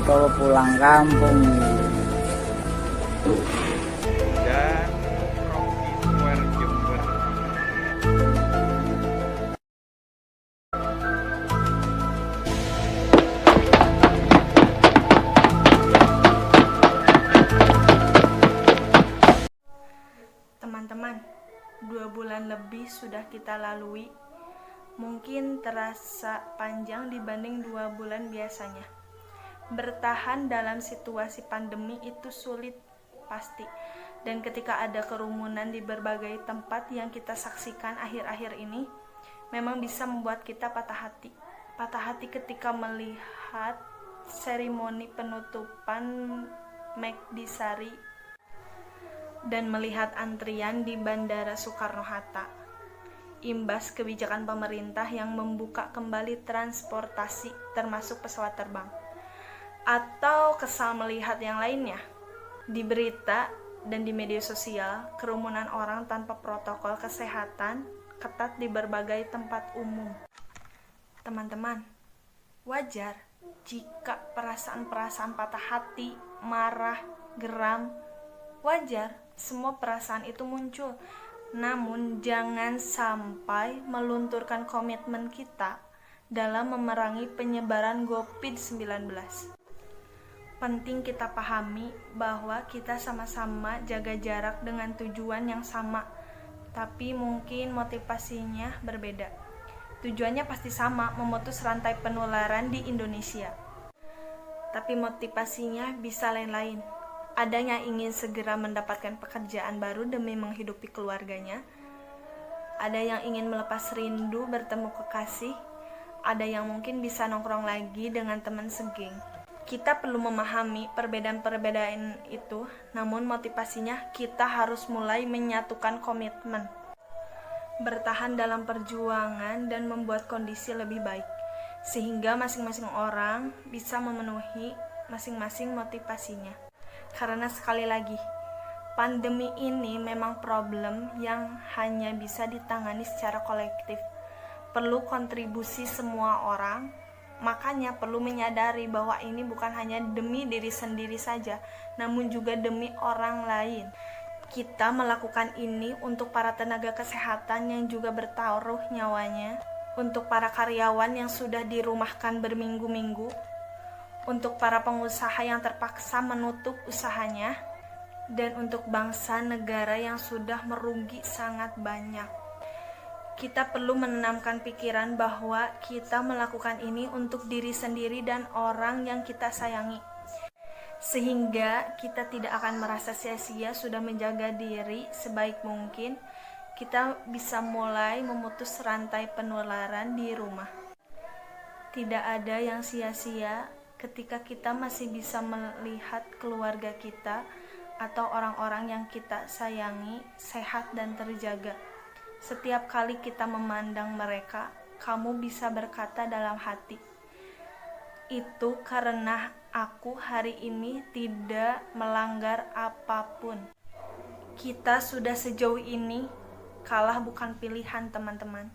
botol pulang kampung. Dan Rocky Square Jember. Teman-teman, 2 bulan lebih sudah kita lalui. Mungkin terasa panjang dibanding 2 bulan biasanya. Bertahan dalam situasi pandemi itu sulit pasti. Dan ketika ada kerumunan di berbagai tempat yang kita saksikan akhir-akhir ini, memang bisa membuat kita patah hati. Patah hati ketika melihat seremoni penutupan McD Sari dan melihat antrian di Bandara Soekarno-Hatta. Imbas kebijakan pemerintah yang membuka kembali transportasi termasuk pesawat terbang. Atau kesal melihat yang lainnya. Di berita dan di media sosial, kerumunan orang tanpa protokol kesehatan ketat di berbagai tempat umum. Teman-teman, wajar jika perasaan-perasaan patah hati, marah, geram, wajar. Semua perasaan itu muncul, namun jangan sampai melunturkan komitmen kita dalam memerangi penyebaran COVID-19. Penting kita pahami bahwa kita sama-sama jaga jarak dengan tujuan yang sama, tapi mungkin motivasinya berbeda. Tujuannya pasti sama, memutus rantai penularan di Indonesia. Tapi motivasinya bisa lain-lain. Ada yang ingin segera mendapatkan pekerjaan baru demi menghidupi keluarganya. Ada yang ingin melepas rindu bertemu kekasih. Ada yang mungkin bisa nongkrong lagi dengan teman segeng. Kita perlu memahami perbedaan-perbedaan itu, namun motivasinya kita harus mulai menyatukan komitmen. Bertahan dalam perjuangan dan membuat kondisi lebih baik, sehingga masing-masing orang bisa memenuhi masing-masing motivasinya. Karena sekali lagi, pandemi ini memang problem yang hanya bisa ditangani secara kolektif. Perlu kontribusi semua orang, makanya perlu menyadari bahwa ini bukan hanya demi diri sendiri saja, namun juga demi orang lain. Kita melakukan ini untuk para tenaga kesehatan yang juga bertaruh nyawanya, untuk para karyawan yang sudah dirumahkan berminggu-minggu, untuk para pengusaha yang terpaksa menutup usahanya, dan untuk bangsa negara yang sudah merugi sangat banyak. Kita perlu menanamkan pikiran bahwa kita melakukan ini untuk diri sendiri dan orang yang kita sayangi, sehingga kita tidak akan merasa sia-sia sudah menjaga diri sebaik mungkin. Kita bisa mulai memutus rantai penularan di rumah. Tidak ada yang sia-sia ketika kita masih bisa melihat keluarga kita atau orang-orang yang kita sayangi sehat dan terjaga. Setiap kali kita memandang mereka, kamu bisa berkata dalam hati, "Itu karena aku hari ini tidak melanggar apapun." Kita sudah sejauh ini, kalah bukan pilihan, teman-teman.